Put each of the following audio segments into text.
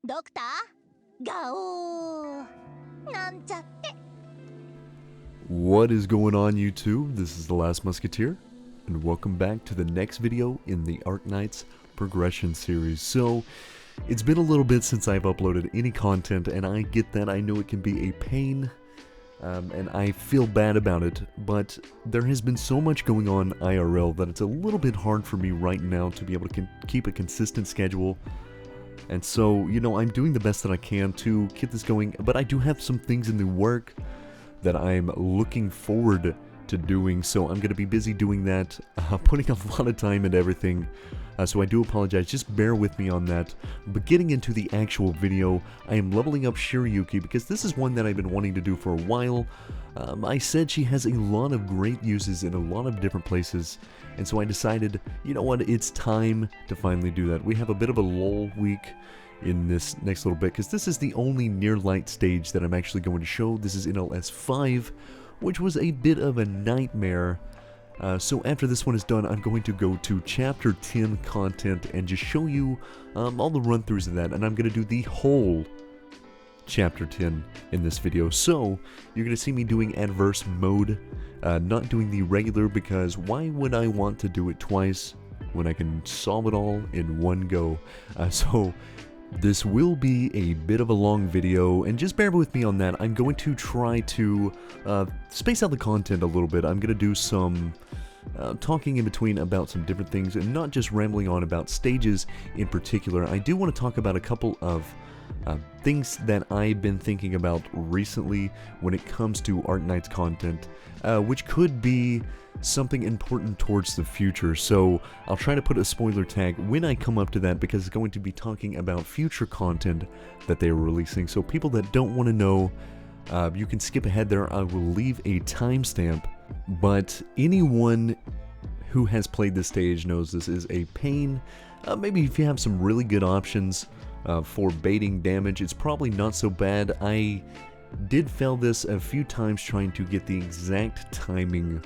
ドクターガオーなんちゃって。 What is going on, YouTube? This is the Last Musketeer, and welcome back to the next video in the Arknights progression series. So, it's been a little bit since I've uploaded any content, and I get that. I know it can be a pain, and I feel bad about it, but there has been so much going on IRL that it's a little bit hard for me right now to be able to keep a consistent schedule. And so, you know, I'm doing the best that I can to keep this going, but I do have some things in the work that I'm looking forward to doing, so I'm going to be busy doing that, putting a lot of time into everything, so I do apologize. Just bear with me on that. But getting into the actual video, I am leveling up Shiryuki because this is one that I've been wanting to do for a while. I said she has a lot of great uses in a lot of different places, and so I decided, you know what, it's time to finally do that. We have a bit of a lull week in this next little bit, because this is the only near light stage that I'm actually going to show. This is in LS5, which was a bit of a nightmare. So after this one is done, I'm going to go to Chapter 10 content and just show you all the run-throughs of that, and I'm going to do the whole Chapter 10 in this video. So you're going to see me doing adverse mode, not doing the regular, because why would I want to do it twice when I can solve it all in one go? So this will be a bit of a long video, and just bear with me on that. I'm going to try to space out the content a little bit. I'm going to do some talking in between about some different things, and not just rambling on about stages in particular. I do want to talk about a couple of things that I've been thinking about recently when it comes to Arknights content, which could be something important towards the future. So I'll try to put a spoiler tag when I come up to that, because it's going to be talking about future content that they are releasing. So people that don't want to know, you can skip ahead there. I will leave a timestamp, but anyone who has played this stage knows this is a pain. Maybe if you have some really good options for baiting damage, it's probably not so bad. I did fail this a few times trying to get the exact timing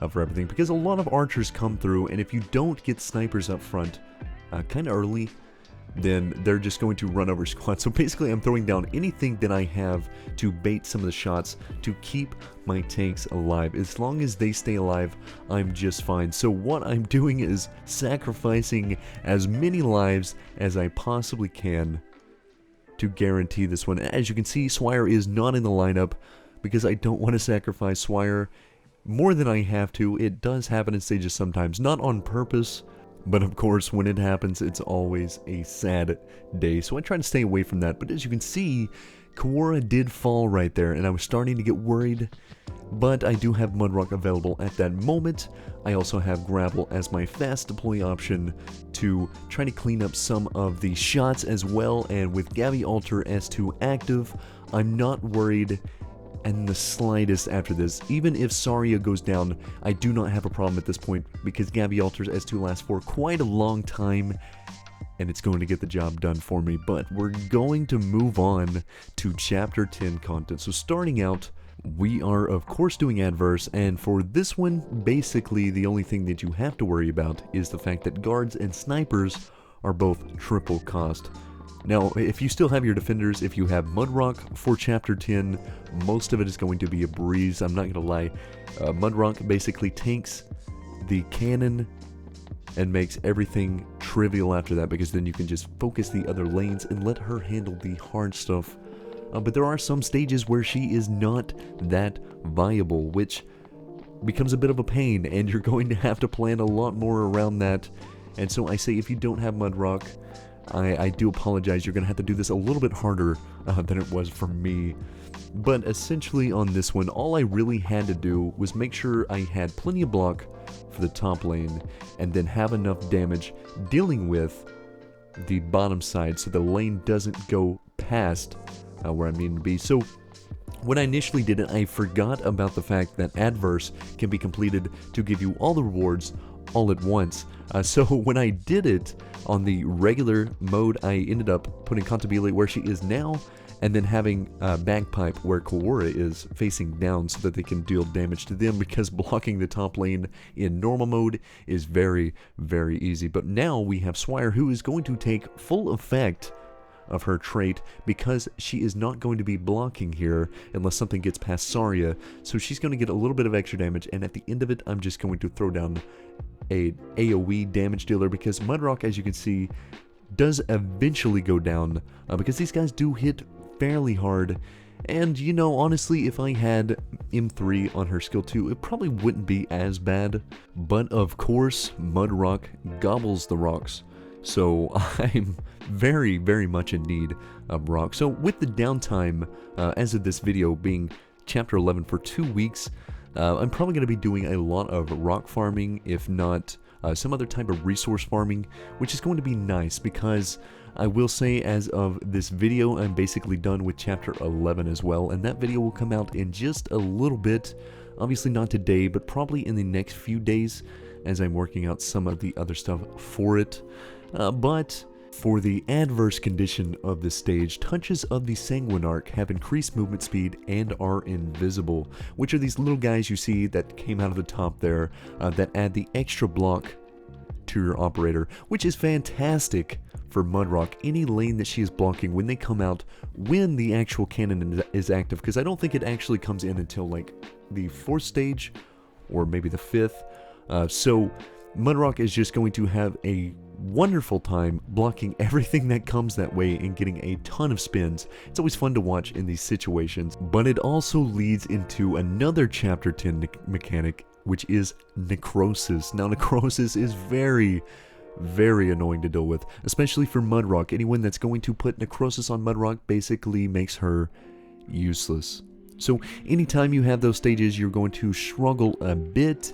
for everything, because a lot of archers come through, and if you don't get snipers up front kind of early, then they're just going to run over squads. So basically I'm throwing down anything that I have to bait some of the shots to keep my tanks alive. As long as they stay alive, I'm just fine. So what I'm doing is sacrificing as many lives as I possibly can to guarantee this one. As you can see, Swire is not in the lineup because I don't want to sacrifice Swire more than I have to. It does happen in stages sometimes, not on purpose, but of course when it happens, it's always a sad day. So I try to stay away from that. But as you can see, Kaora did fall right there, and I was starting to get worried. But I do have Mudrock available at that moment. I also have Gravel as my fast deploy option to try to clean up some of the shots as well. And with Gabby Alter S2 active, I'm not worried and the slightest after this. Even if Saria goes down, I do not have a problem at this point, because Gabby Alter's S2 lasts for quite a long time, and it's going to get the job done for me. But we're going to move on to Chapter 10 content. So starting out, we are of course doing adverse, and for this one, basically the only thing that you have to worry about is the fact that guards and snipers are both triple cost. Now, if you still have your defenders, if you have Mudrock for Chapter 10, most of it is going to be a breeze. I'm not going to lie. Mudrock basically tanks the cannon and makes everything trivial after that, because then you can just focus the other lanes and let her handle the hard stuff. But there are some stages where she is not that viable, which becomes a bit of a pain, and you're going to have to plan a lot more around that. And so I say, if you don't have Mudrock, I do apologize. You're going to have to do this a little bit harder than it was for me. But essentially on this one, all I really had to do was make sure I had plenty of block for the top lane, and then have enough damage dealing with the bottom side so the lane doesn't go past where I need to be. So when I initially did it, I forgot about the fact that adverse can be completed to give you all the rewards all at once. So when I did it on the regular mode, I ended up putting Cantabile where she is now, and then having Bagpipe where Kaora is facing down so that they can deal damage to them, because blocking the top lane in normal mode is very, very easy. But now we have Swire, who is going to take full effect of her trait because she is not going to be blocking here unless something gets past Saria. So she's going to get a little bit of extra damage, and at the end of it, I'm just going to throw down a AoE damage dealer because Mudrock, as you can see, does eventually go down because these guys do hit fairly hard. And, you know, honestly, if I had M3 on her skill 2, it probably wouldn't be as bad. But, of course, Mudrock gobbles the rocks. So, I'm very, very much in need of rock. So, with the downtime, as of this video being Chapter 11 for 2 weeks, I'm probably going to be doing a lot of rock farming, if not some other type of resource farming, which is going to be nice because I will say as of this video, I'm basically done with Chapter 11 as well, and that video will come out in just a little bit. Obviously not today, but probably in the next few days as I'm working out some of the other stuff for it. But for the adverse condition of this stage, touches of the Sanguine Arc have increased movement speed and are invisible, which are these little guys you see that came out of the top there that add the extra block to your operator, which is fantastic for Mudrock. Any lane that she is blocking when they come out, when the actual cannon is active, because I don't think it actually comes in until like the 4th stage or maybe the 5th. So Mudrock is just going to have a wonderful time blocking everything that comes that way and getting a ton of spins. It's always fun to watch in these situations, but it also leads into another Chapter 10 mechanic, which is necrosis. Now, necrosis is very annoying to deal with, especially for Mudrock. Anyone that's going to put necrosis on Mudrock basically makes her useless. So anytime you have those stages, you're going to struggle a bit,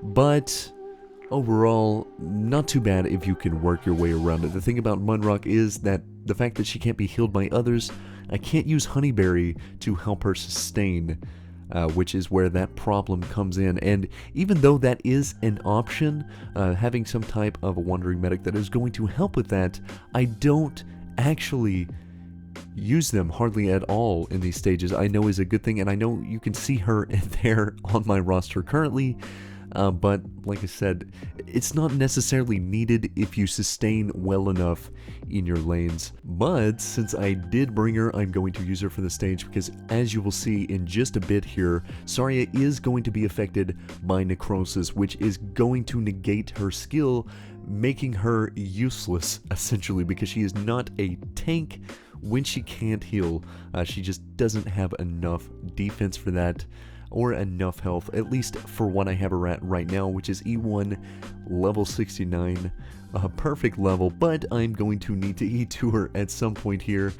but overall, not too bad if you can work your way around it. The thing about Mudrock is that the fact that she can't be healed by others, I can't use Honeyberry to help her sustain, which is where that problem comes in. And even though that is an option, having some type of a wandering medic that is going to help with that, I don't actually use them hardly at all in these stages. I know is a good thing, and I know you can see her there on my roster currently. But like I said, it's not necessarily needed if you sustain well enough in your lanes. But since I did bring her, I'm going to use her for the stage because, as you will see in just a bit here, Saria is going to be affected by necrosis, which is going to negate her skill, making her useless essentially because she is not a tank when she can't heal. She just doesn't have enough defense for that, or enough health, at least for what I have her at right now, which is E1 level 69, a perfect level, but I'm going to need to E2 her at some point here.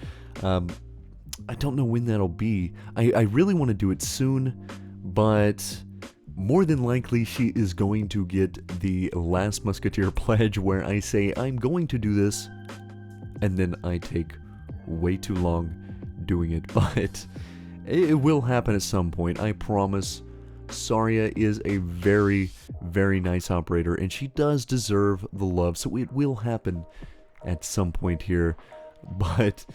I don't know when that'll be. I really want to do it soon, but more than likely she is going to get the Last Musketeer pledge where I say I'm going to do this, and then I take way too long doing it, but it will happen at some point, I promise. Saria is a very nice operator, and she does deserve the love, so it will happen at some point here. But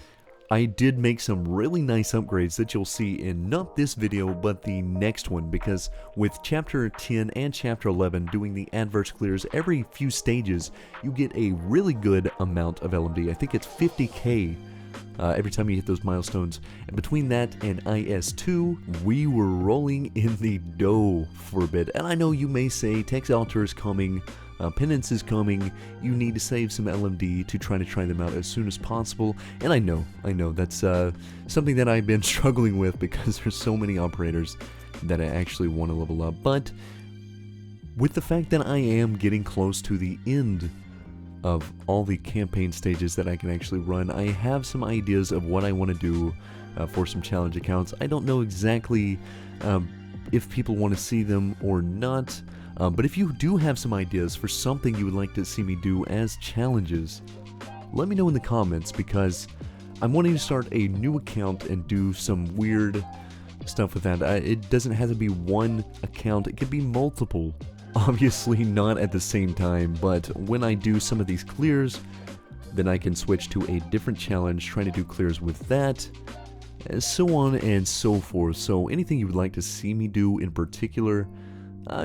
I did make some really nice upgrades that you'll see in not this video, but the next one, because with Chapter 10 and Chapter 11 doing the adverse clears every few stages, you get a really good amount of LMD. I think it's 50k. Every time you hit those milestones. And between that and IS2, we were rolling in the dough for a bit. And I know you may say, Tex Altar is coming, Penance is coming, you need to save some LMD to try them out as soon as possible. And I know, that's something that I've been struggling with because there's so many operators that I actually want to level up. But with the fact that I am getting close to the end of all the campaign stages that I can actually run, I have some ideas of what I want to do for some challenge accounts. I don't know exactly if people want to see them or not, but if you do have some ideas for something you would like to see me do as challenges, let me know in the comments, because I'm wanting to start a new account and do some weird stuff with that. It doesn't have to be one account, it could be multiple. Obviously not at the same time, but when I do some of these clears, then I can switch to a different challenge, trying to do clears with that, and so on and so forth. So anything you would like to see me do in particular,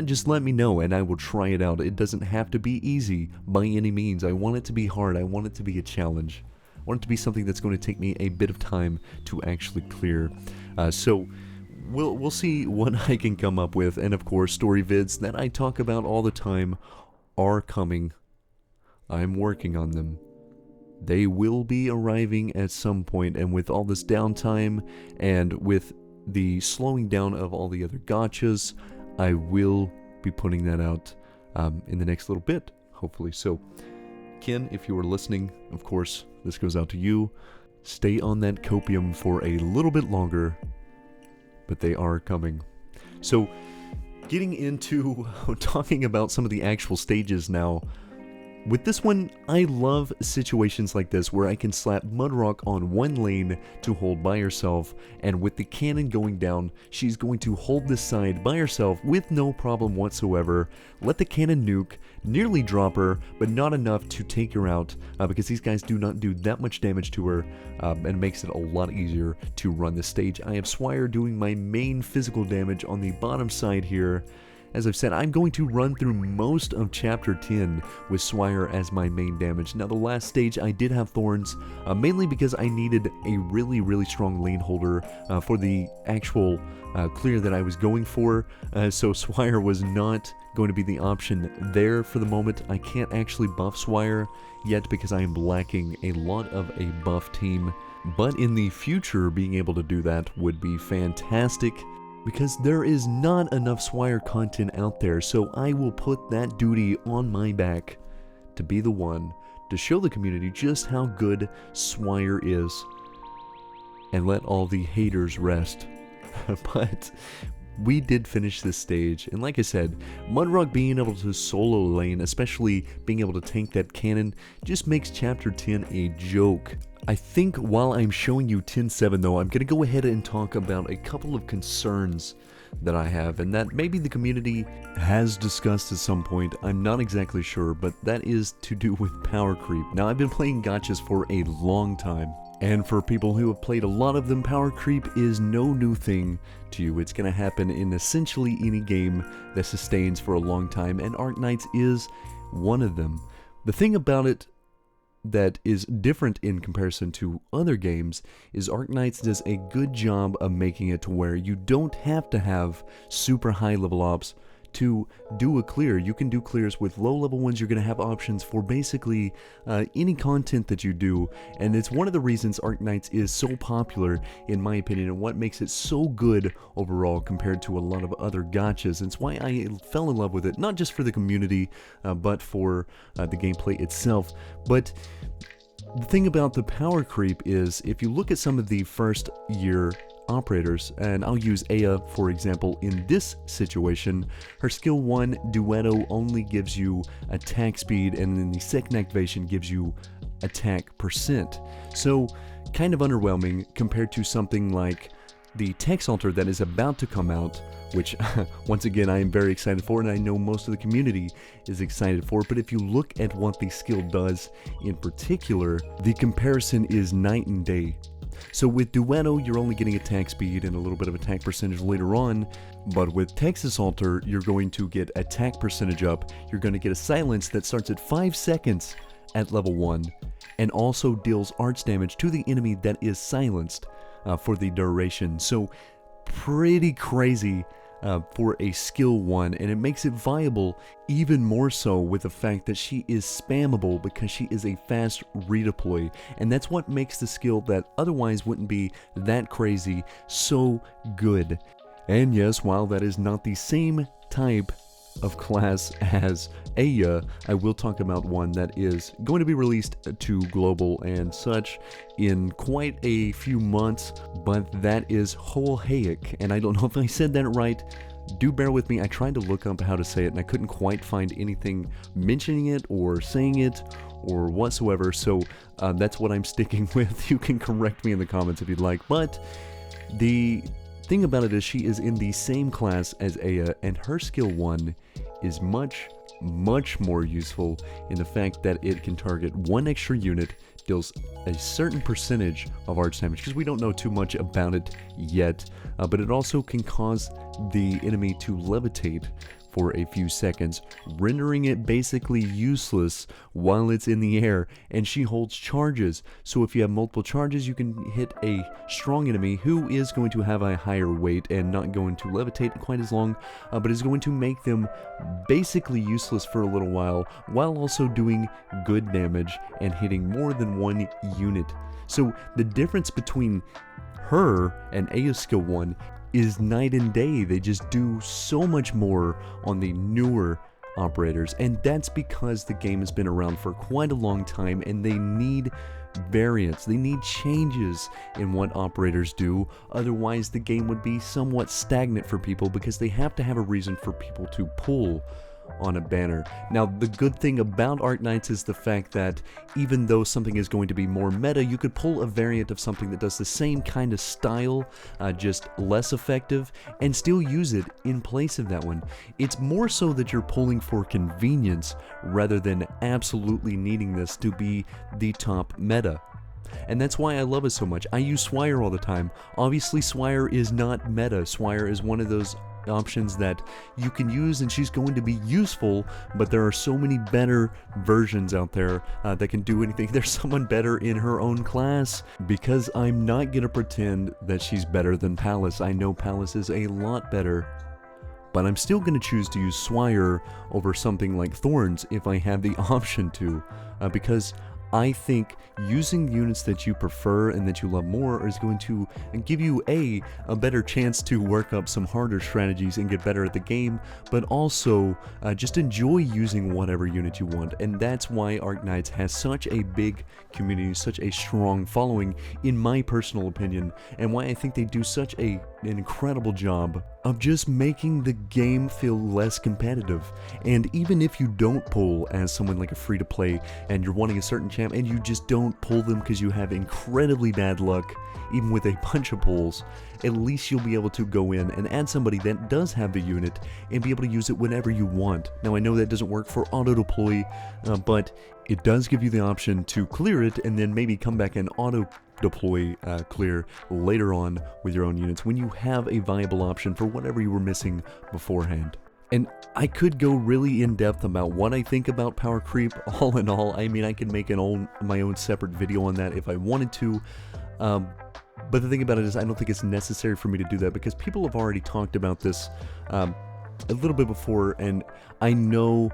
just let me know and I will try it out. It doesn't have to be easy by any means. I want it to be hard, I want it to be a challenge. want it to be something that's going to take me a bit of time to actually clear. So we'll see what I can come up with, and of course story vids that I talk about all the time are coming. I'm working on them. They will be arriving at some point, and with all this downtime and with the slowing down of all the other gachas, I will be putting that out in the next little bit, hopefully. So Ken, if you are listening, of course this goes out to you. Stay on that copium for a little bit longer, but they are coming. So getting into talking about some of the actual stages now. With this one, I love situations like this where I can slap Mudrock on one lane to hold by herself, and with the cannon going down, she's going to hold this side by herself with no problem whatsoever, let the cannon nuke, nearly drop her, but not enough to take her out, because these guys do not do that much damage to her, and makes it a lot easier to run the stage. I have Swire doing my main physical damage on the bottom side here. As I've said, I'm going to run through most of Chapter 10 with Swire as my main damage. Now, the last stage I did have Thorns, mainly because I needed a really strong lane holder for the actual clear that I was going for, so Swire was not going to be the option there for the moment. I can't actually buff Swire yet because I am lacking a lot of a buff team, but in the future being able to do that would be fantastic, because there is not enough Swire content out there, so I will put that duty on my back to be the one to show the community just how good Swire is, and let all the haters rest. But we did finish this stage, and like I said, Mudrock being able to solo lane, especially being able to tank that cannon, just makes Chapter 10 a joke. I think while I'm showing you 10-7 though, I'm going to go ahead and talk about a couple of concerns that I have, and that maybe the community has discussed at some point. I'm not exactly sure, but that is to do with power creep. Now, I've been playing gachas for a long time, and for people who have played a lot of them, power creep is no new thing to you. It's going to happen in essentially any game that sustains for a long time, and Arknights is one of them. The thing about it that is different in comparison to other games is Arknights does a good job of making it to where you don't have to have super high level ops to do a clear. You can do clears with low level ones. You're going to have options for basically any content that you do, and it's one of the reasons Arknights is so popular in my opinion, and what makes it so good overall compared to a lot of other gachas. And it's why I fell in love with it, not just for the community but for the gameplay itself. But the thing about the power creep is, if you look at some of the first year operators, and I'll use Aya for example in this situation, her skill 1 Duetto only gives you attack speed, and then the second activation gives you attack percent. So kind of underwhelming compared to something like the Text Altar that is about to come out, which once again I am very excited for, and I know most of the community is excited for. But if you look at what the skill does in particular, the comparison is night and day. So with Duetto, you're only getting attack speed and a little bit of attack percentage later on, but with Texas Altar, you're going to get attack percentage up, you're going to get a silence that starts at 5 seconds at level 1, and also deals arts damage to the enemy that is silenced for the duration. So pretty crazy for a skill 1, and it makes it viable even more so with the fact that she is spammable because she is a fast redeploy, and that's what makes the skill that otherwise wouldn't be that crazy so good. And yes, while that is not the same type of class as Aya, I will talk about one that is going to be released to global and such in quite a few months, but that is Holhaic, and I don't know if I said that right. Do bear with me. I tried to look up how to say it and I couldn't quite find anything mentioning it or saying it or whatsoever, so that's what I'm sticking with. You can correct me in the comments if you'd like, but the thing about it is she is in the same class as Aya, and her skill 1 is much more useful in the fact that it can target one extra unit, deals a certain percentage of arch damage, because we don't know too much about it yet, but it also can cause the enemy to levitate for a few seconds, rendering it basically useless while it's in the air, and she holds charges. So if you have multiple charges, you can hit a strong enemy who is going to have a higher weight and not going to levitate quite as long, but is going to make them basically useless for a little while also doing good damage and hitting more than one unit. So the difference between her and Aya's skill 1 is night and day. They just do so much more on the newer operators, and that's because the game has been around for quite a long time and they need variants. They need changes in what operators do, otherwise the game would be somewhat stagnant for people because they have to have a reason for people to pull on a banner. Now, the good thing about Arknights is the fact that even though something is going to be more meta, you could pull a variant of something that does the same kind of style, just less effective, and still use it in place of that one. It's more so that you're pulling for convenience rather than absolutely needing this to be the top meta. And that's why I love it so much. I use Swire all the time. Obviously, Swire is not meta. Swire is one of those options that you can use and she's going to be useful, but there are so many better versions out there that can do anything. There's someone better in her own class, because I'm not gonna pretend that she's better than Palace. I know Palace is a lot better, but I'm still gonna choose to use Swire over something like Thorns if I have the option to, because I think using units that you prefer and that you love more is going to give you a better chance to work up some harder strategies and get better at the game, but also just enjoy using whatever unit you want. And that's why Arknights has such a big community, such a strong following, in my personal opinion, and why I think they do such an incredible job of just making the game feel less competitive. And even if you don't pull as someone like a free-to-play and you're wanting a certain champ and you just don't pull them because you have incredibly bad luck, even with a bunch of pulls, at least you'll be able to go in and add somebody that does have the unit and be able to use it whenever you want. Now, I know that doesn't work for auto-deploy, but it does give you the option to clear it and then maybe come back and auto-deploy clear later on with your own units when you have a viable option for whatever you were missing beforehand. And I could go really in depth about what I think about power creep. All in all, I mean, I could make my own separate video on that if I wanted to. But the thing about it is, I don't think it's necessary for me to do that because people have already talked about this a little bit before, and I know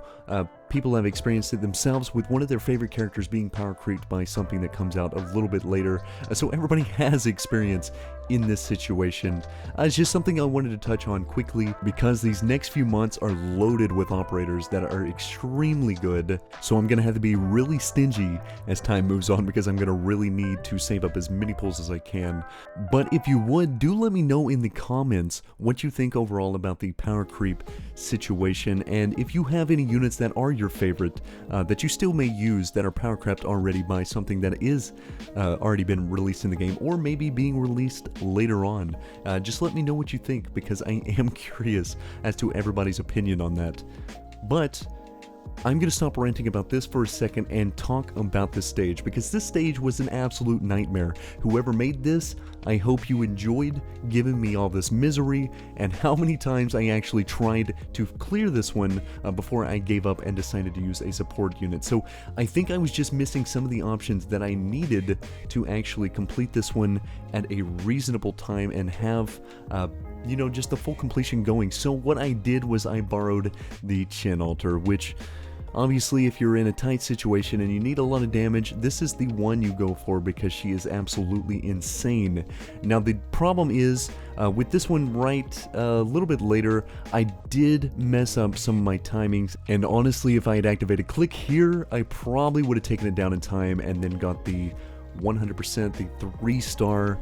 people have experienced it themselves with one of their favorite characters being power creeped by something that comes out a little bit later. So everybody has experience in this situation. It's just something I wanted to touch on quickly because these next few months are loaded with operators that are extremely good. So I'm going to have to be really stingy as time moves on because I'm going to really need to save up as many pulls as I can. But if you would, do let me know in the comments what you think overall about the power creep situation, and if you have any units that are your favorite that you still may use that are power crept already by something that is already been released in the game or maybe being released later on. Just let me know what you think because I am curious as to everybody's opinion on that. But I'm going to stop ranting about this for a second and talk about this stage, because this stage was an absolute nightmare. Whoever made this, I hope you enjoyed giving me all this misery and how many times I actually tried to clear this one before I gave up and decided to use a support unit. So I think I was just missing some of the options that I needed to actually complete this one at a reasonable time and have you know, just the full completion going. So what I did was I borrowed the Chin Altar, which obviously if you're in a tight situation and you need a lot of damage, this is the one you go for because she is absolutely insane. Now the problem is with this one right a little bit later, I did mess up some of my timings, and honestly if I had activated click here, I probably would have taken it down in time and then got the 100% the 3-star,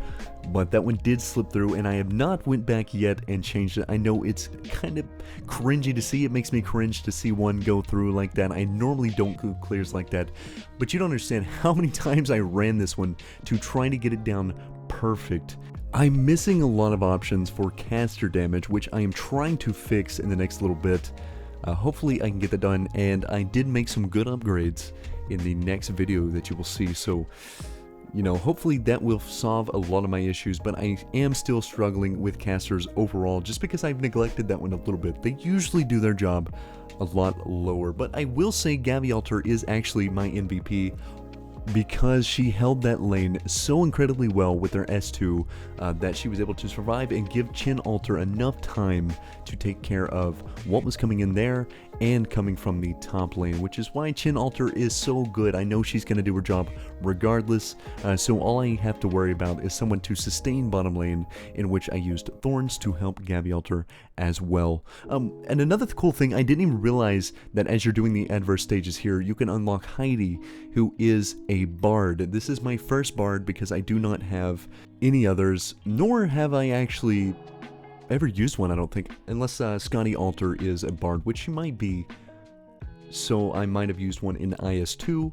but that one did slip through and I have not went back yet and changed it. I know it's kind of cringy to see. It makes me cringe to see one go through like that. I normally don't do clears like that, but you don't understand how many times I ran this one to try to get it down perfect. I'm missing a lot of options for caster damage, which I am trying to fix in the next little bit. Hopefully I can get that done, and I did make some good upgrades in the next video that you will see. So you know, hopefully that will solve a lot of my issues, but I am still struggling with casters overall just because I've neglected that one a little bit. They usually do their job a lot lower, but I will say Gavialter is actually my MVP because she held that lane so incredibly well with her S2 that she was able to survive and give Chin Alter enough time to take care of what was coming in there and coming from the top lane, which is why Chin Alter is so good. I know she's going to do her job regardless, so all I have to worry about is someone to sustain bottom lane, in which I used Thorns to help Gavialter as well. And another cool thing, I didn't even realize that as you're doing the adverse stages here, you can unlock Heidi, who is a bard. This is my first bard because I do not have any others, nor have I actually ever used one, I don't think, unless Scotty Alter is a bard, which she might be, so I might have used one in IS2,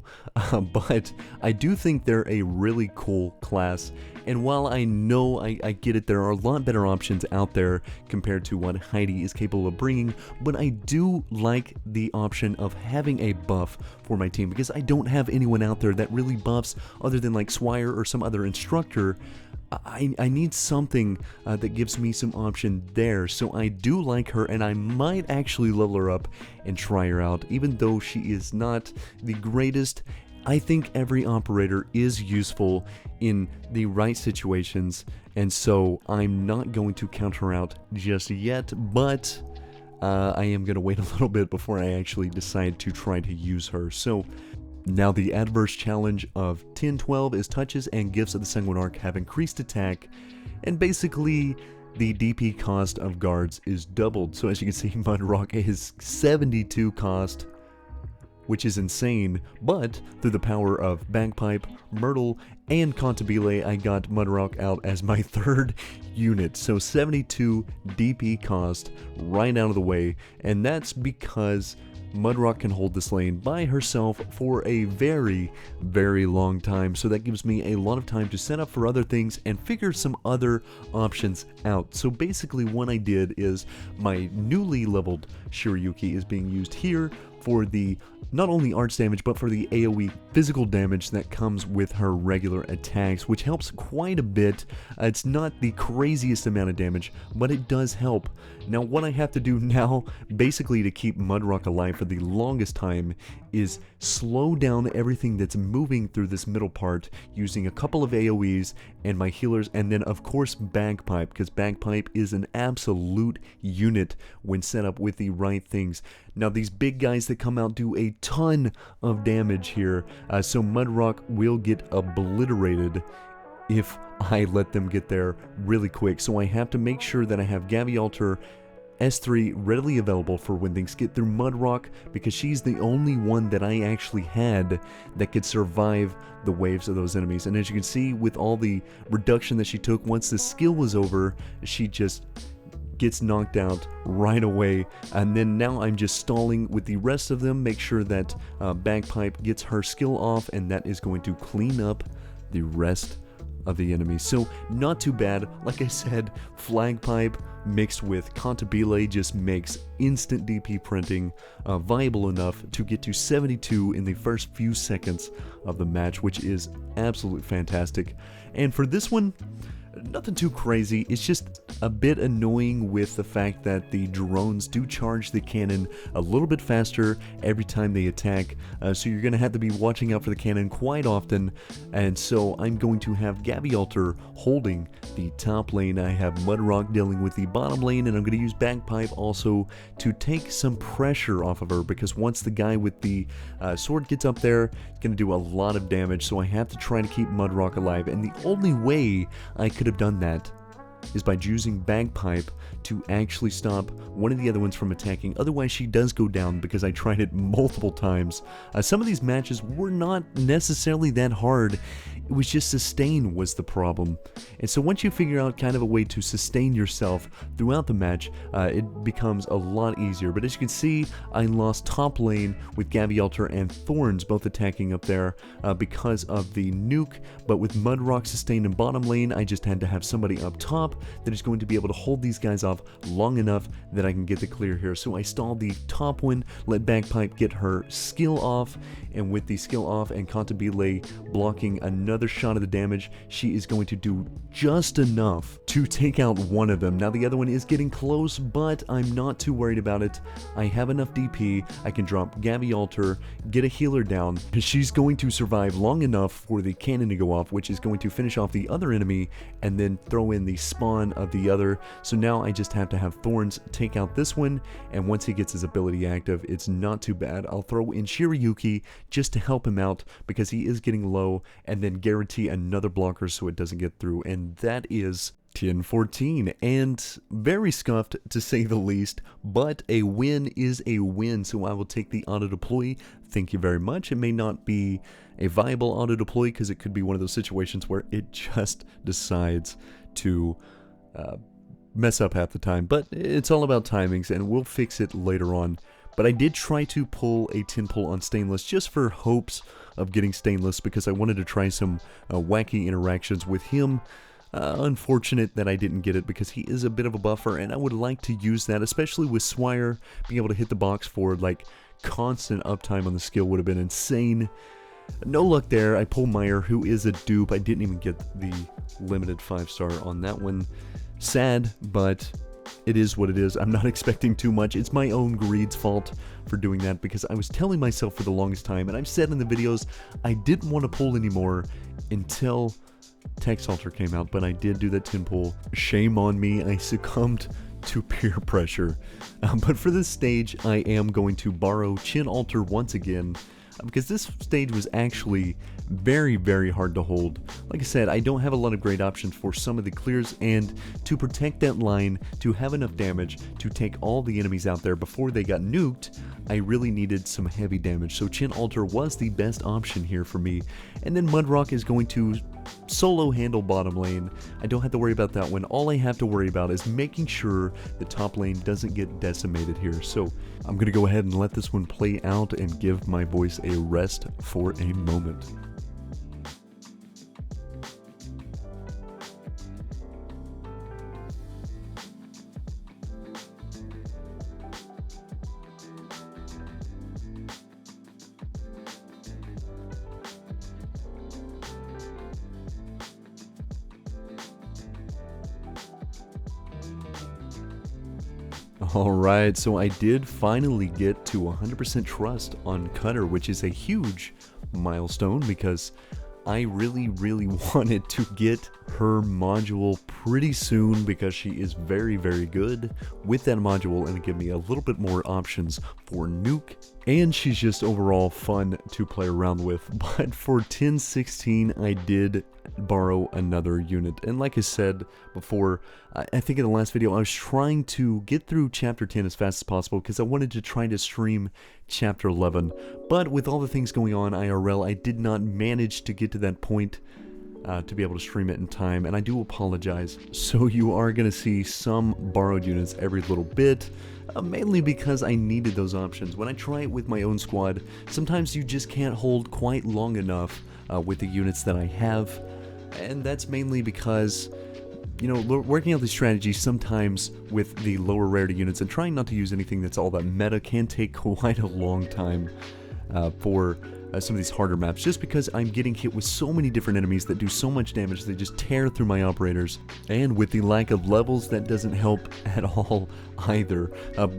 but I do think they're a really cool class, and while I know I get it, there are a lot better options out there compared to what Heidi is capable of bringing, but I do like the option of having a buff for my team, because I don't have anyone out there that really buffs other than like Swire or some other instructor. I need something that gives me some option there, so I do like her, and I might actually level her up and try her out. Even though she is not the greatest, I think every operator is useful in the right situations, and so I'm not going to count her out just yet, but I am going to wait a little bit before I actually decide to try to use her. So now the adverse challenge of 10-12 is touches and gifts of the Sanguine Arc have increased attack, and basically the DP cost of guards is doubled. So as you can see, Mudrock is 72 cost, which is insane, but through the power of Bagpipe, Myrtle, and Cantabile, I got Mudrock out as my third unit. So 72 DP cost right out of the way, and that's because Mudrock can hold this lane by herself for a very, very long time, so that gives me a lot of time to set up for other things and figure some other options out. So basically what I did is my newly leveled Shiryuki is being used here for the not only arts damage, but for the AoE physical damage that comes with her regular attacks, which helps quite a bit. It's not the craziest amount of damage, but it does help. Now what I have to do now, basically to keep Mudrock alive for the longest time, is slow down everything that's moving through this middle part using a couple of AoEs and my healers, and then of course Bagpipe, because Bagpipe is an absolute unit when set up with the right things. Now these big guys that come out do a ton of damage here, so Mudrock will get obliterated if I let them get there really quick. So I have to make sure that I have Gavialter S3 readily available for when things get through Mudrock, because she's the only one that I actually had that could survive the waves of those enemies. And as you can see, with all the reduction that she took, once the skill was over, she just gets knocked out right away. And then now I'm just stalling with the rest of them, make sure that Bagpipe gets her skill off, and that is going to clean up the rest of the enemy. So not too bad. Like I said, Flagpipe mixed with Cantabile just makes instant DP printing viable enough to get to 72 in the first few seconds of the match, which is absolutely fantastic. And for this one, nothing too crazy. It's just a bit annoying with the fact that the drones do charge the cannon a little bit faster every time they attack, so you're going to have to be watching out for the cannon quite often. And so I'm going to have Gavialter holding the top lane. I have Mudrock dealing with the bottom lane, and I'm going to use Bagpipe also to take some pressure off of her, because once the guy with the sword gets up there, it's going to do a lot of damage, so I have to try to keep Mudrock alive. And the only way I could have done that is by using Bagpipe to actually stop one of the other ones from attacking. Otherwise she does go down, because I tried it multiple times. Some of these matches were not necessarily that hard. It was just sustain was the problem. And so once you figure out kind of a way to sustain yourself throughout the match, it becomes a lot easier. But as you can see, I lost top lane with Gavialter and Thorns both attacking up there because of the nuke. But with Mudrock sustained in bottom lane, I just had to have somebody up top top that is going to be able to hold these guys off long enough that I can get the clear here. So I stalled the top one, let Bagpipe get her skill off, and with the skill off and Cantabile blocking another shot of the damage, she is going to do just enough to take out one of them. Now the other one is getting close, but I'm not too worried about it. I have enough DP, I can drop Gabby Alter, get a healer down. She's going to survive long enough for the cannon to go off, which is going to finish off the other enemy and then throw in the spawn of the other. So now I just have to have Thorns take out this one, and once he gets his ability active, it's not too bad. I'll throw in Shirayuki just to help him out because he is getting low, and then guarantee another blocker so it doesn't get through, and that is 10-14, and very scuffed to say the least, but a win is a win, so I will take the auto deploy. Thank you very much. It may not be a viable auto deploy because it could be one of those situations where it just decides to mess up half the time, but it's all about timings and we'll fix it later on. But I did try to pull a 10 pull on Stainless just for hopes of getting Stainless because I wanted to try some wacky interactions with him. Unfortunate that I didn't get it because he is a bit of a buffer, and I would like to use that, especially with Swire. Being able to hit the box forward, like constant uptime on the skill would have been insane. No luck there. I pull Meyer, who is a dupe. I didn't even get the limited 5-star on that one. Sad, but it is what it is. I'm not expecting too much. It's my own greed's fault for doing that because I was telling myself for the longest time, and I've said in the videos, I didn't want to pull anymore until Text Alter came out, but I did do that 10 pull. Shame on me, I succumbed to peer pressure. But for this stage, I am going to borrow Chin Alter once again, because this stage was actually very, very hard to hold. Like I said, I don't have a lot of great options for some of the clears, and to protect that line, to have enough damage to take all the enemies out there before they got nuked, I really needed some heavy damage. So Chin Alter was the best option here for me. And then Mudrock is going to solo handle bottom lane. I don't have to worry about that one. All I have to worry about is making sure the top lane doesn't get decimated here. So I'm going to go ahead and let this one play out and give my voice a rest for a moment. Alright, so I did finally get to 100% trust on Cutter, which is a huge milestone because I really wanted to get her module pretty soon because she is very, very good with that module and give me a little bit more options for nuke, and she's just overall fun to play around with. But for 10-16, I did borrow another unit, and like I said before, I think in the last video I was trying to get through chapter 10 as fast as possible because I wanted to try to stream chapter 11, but with all the things going on IRL, I did not manage to get to that point to be able to stream it in time, and I do apologize. So you are going to see some borrowed units every little bit, mainly because I needed those options. When I try it with my own squad, sometimes you just can't hold quite long enough with the units that I have, and that's mainly because, you know, working out these strategies sometimes with the lower rarity units and trying not to use anything that's all that meta can take quite a long time for some of these harder maps, just because I'm getting hit with so many different enemies that do so much damage. They just tear through my operators, and with the lack of levels, that doesn't help at all either.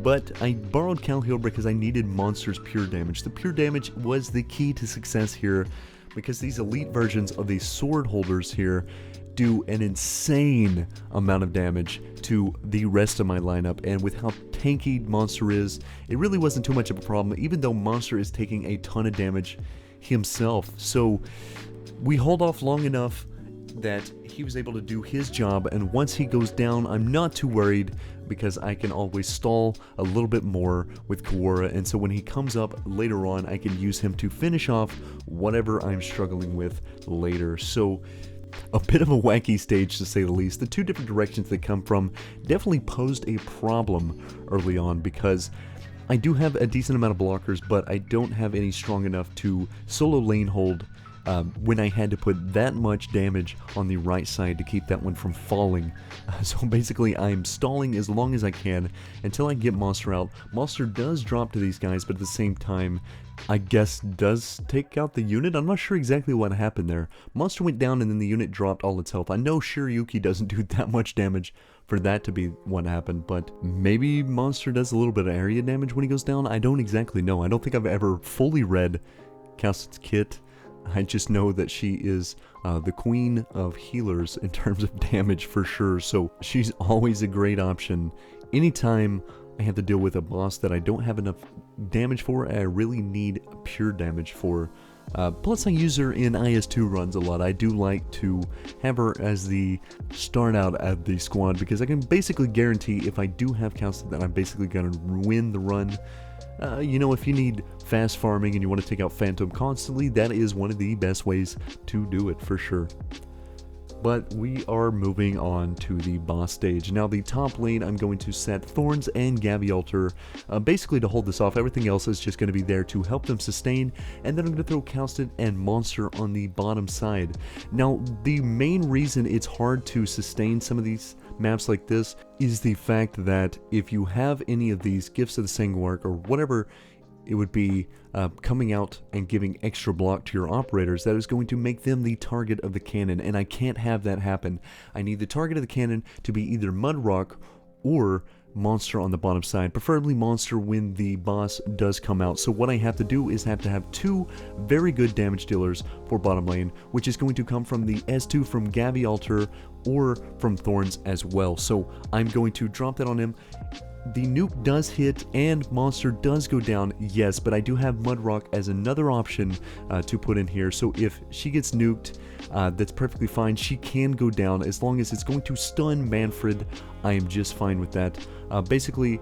But I borrowed Calheal because I needed monsters pure damage. The pure damage was the key to success here, because these elite versions of these sword holders here do an insane amount of damage to the rest of my lineup, and with how tanky Monster is, it really wasn't too much of a problem, even though Monster is taking a ton of damage himself. So we hold off long enough that he was able to do his job, and once he goes down, I'm not too worried because I can always stall a little bit more with Kawara, and so when he comes up later on, I can use him to finish off whatever I'm struggling with later. So a bit of a wacky stage, to say the least. The two different directions they come from definitely posed a problem early on, because I do have a decent amount of blockers, but I don't have any strong enough to solo lane hold when I had to put that much damage on the right side to keep that one from falling. So basically I'm stalling as long as I can until I get Monster out. Monster does drop to these guys, but at the same time I guess does take out the unit. I'm not sure exactly what happened there. Monster went down and then the unit dropped all its health. I know Shiryuki doesn't do that much damage for that to be what happened, but maybe Monster does a little bit of area damage when he goes down. I don't exactly know. I don't think I've ever fully read Calcet's kit. I just know that she is the queen of healers in terms of damage for sure, so she's always a great option. Anytime I have to deal with a boss that I don't have enough damage for, I really need pure damage for. Plus I use her in IS2 runs a lot. I do like to have her as the start out at the squad because I can basically guarantee if I do have Calcet that I'm basically going to win the run. You know, if you need fast farming and you want to take out Phantom constantly, that is one of the best ways to do it for sure. But we are moving on to the boss stage. Now the top lane I'm going to set Thorns and Gavialter basically to hold this off. Everything else is just going to be there to help them sustain, and then I'm going to throw Calcet and Monster on the bottom side. Now the main reason it's hard to sustain some of these maps like this is the fact that if you have any of these Gifts of the Sanguarch or whatever it would be coming out and giving extra block to your operators, that is going to make them the target of the cannon, and I can't have that happen. I need the target of the cannon to be either Mudrock or Monster on the bottom side, preferably Monster when the boss does come out. So what I have to do is have to have two very good damage dealers for bottom lane, which is going to come from the S2 from Gavialter or from Thorns as well. So I'm going to drop that on him. The nuke does hit and Monster does go down, yes, but I do have Mudrock as another option to put in here. So if she gets nuked, that's perfectly fine. She can go down as long as it's going to stun Manfred. I am just fine with that. Basically,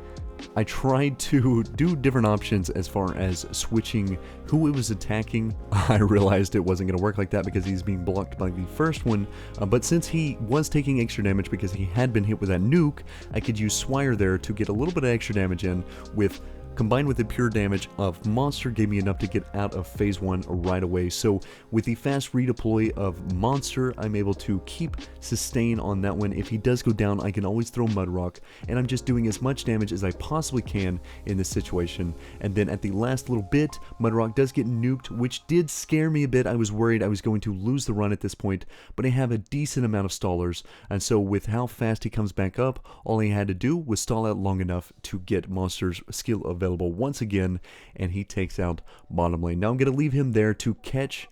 I tried to do different options as far as switching who it was attacking. I realized it wasn't going to work like that because he's being blocked by the first one, but since he was taking extra damage because he had been hit with that nuke, I could use Swire there to get a little bit of extra damage in with combined with the pure damage of Monster gave me enough to get out of phase 1 right away. So with the fast redeploy of Monster, I'm able to keep sustain on that one. If he does go down, I can always throw Mudrock, and I'm just doing as much damage as I possibly can in this situation. And then at the last little bit, Mudrock does get nuked, which did scare me a bit. I was worried I was going to lose the run at this point, but I have a decent amount of stallers, and so with how fast he comes back up, all I had to do was stall out long enough to get Monster's skill available once again, and he takes out bottom lane. Now I'm going to leave him there to catch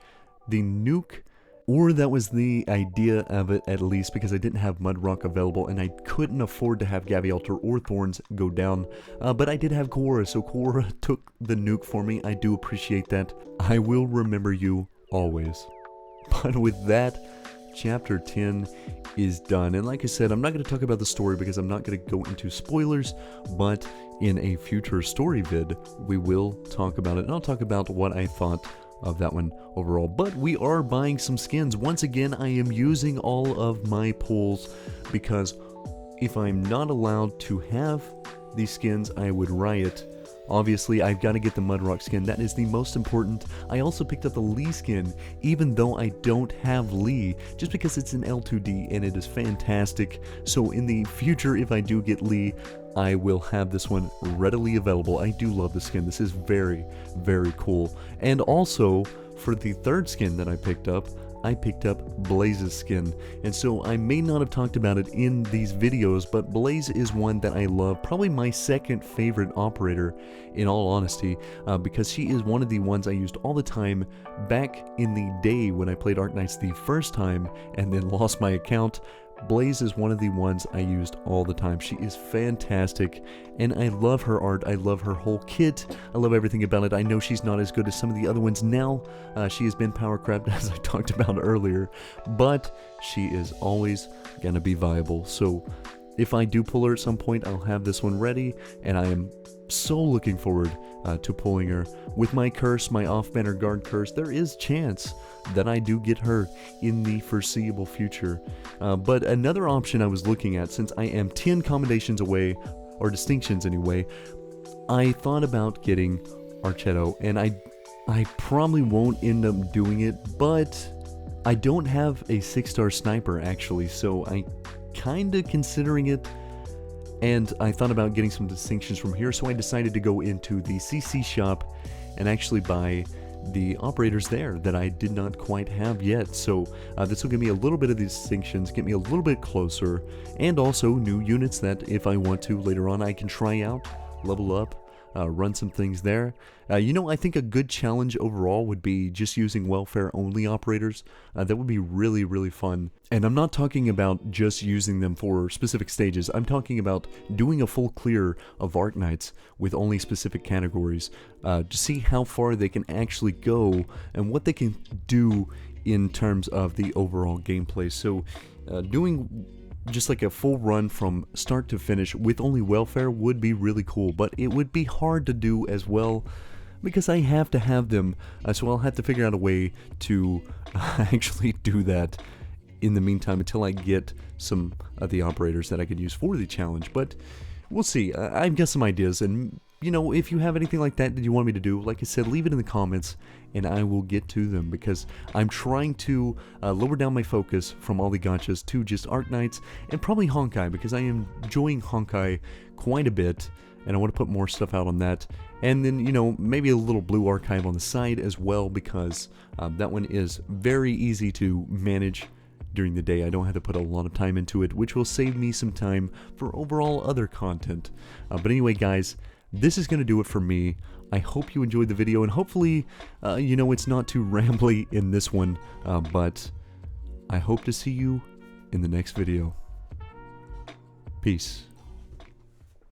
the nuke, or that was the idea of it at least, because I didn't have Mudrock available and I couldn't afford to have Gavialter or Thorns go down, but I did have Korra, so Korra took the nuke for me. I do appreciate that. I will remember you always. But with that, chapter 10 is done, and like I said, I'm not going to talk about the story because I'm not going to go into spoilers, but in a future story vid we will talk about it, and I'll talk about what I thought of that one overall. But we are buying some skins. Once again, I am using all of my pulls because if I'm not allowed to have these skins, I would riot. Obviously, I've got to get the Mudrock skin. That is the most important. I also picked up the Lee skin, even though I don't have Lee, just because it's an L2D and it is fantastic. So in the future, if I do get Lee, I will have this one readily available. I do love the skin. This is very, very cool. And also, for the third skin that I picked up Blaze's skin, and so I may not have talked about it in these videos, but Blaze is one that I love, probably my second favorite operator in all honesty, because she is one of the ones I used all the time back in the day when I played Arknights the first time and then lost my account. Blaze is one of the ones I used all the time. She is fantastic, and I love her art. I love her whole kit. I love everything about it. I know she's not as good as some of the other ones now. She has been power crept, as I talked about earlier, but she is always going to be viable. So if I do pull her at some point, I'll have this one ready, and I am so looking forward to pulling her. With my curse, my off-banner guard curse, there is chance that I do get her in the foreseeable future. But another option I was looking at, since I am 10 commendations away, or distinctions anyway, I thought about getting Archetto, and I probably won't end up doing it, but I don't have a 6-star sniper actually, so I kinda considering it, and I thought about getting some distinctions from here, so I decided to go into the CC shop and actually buy the operators there that I did not quite have yet. So this will give me a little bit of these distinctions, get me a little bit closer, and also new units that if I want to later on I can try out, level up, run some things there. You know, I think a good challenge overall would be just using welfare only operators. That would be really, really fun. And I'm not talking about just using them for specific stages. I'm talking about doing a full clear of Arknights with only specific categories to see how far they can actually go and what they can do in terms of the overall gameplay. So doing just like a full run from start to finish with only welfare would be really cool, but it would be hard to do as well because I have to have them, so I'll have to figure out a way to actually do that in the meantime until I get some of the operators that I could use for the challenge. But we'll see. I've got some ideas, and you know, if you have anything like that you want me to do, like I said, leave it in the comments and I will get to them, because I'm trying to lower down my focus from all the gachas to just Arknights and probably Honkai, because I am enjoying Honkai quite a bit and I want to put more stuff out on that. And then, you know, maybe a little blue archive on the side as well, because that one is very easy to manage during the day. I don't have to put a lot of time into it, which will save me some time for overall other content. But anyway, guys, this is going to do it for me. I hope you enjoyed the video, and hopefully, you know, it's not too rambly in this one, but I hope to see you in the next video. Peace.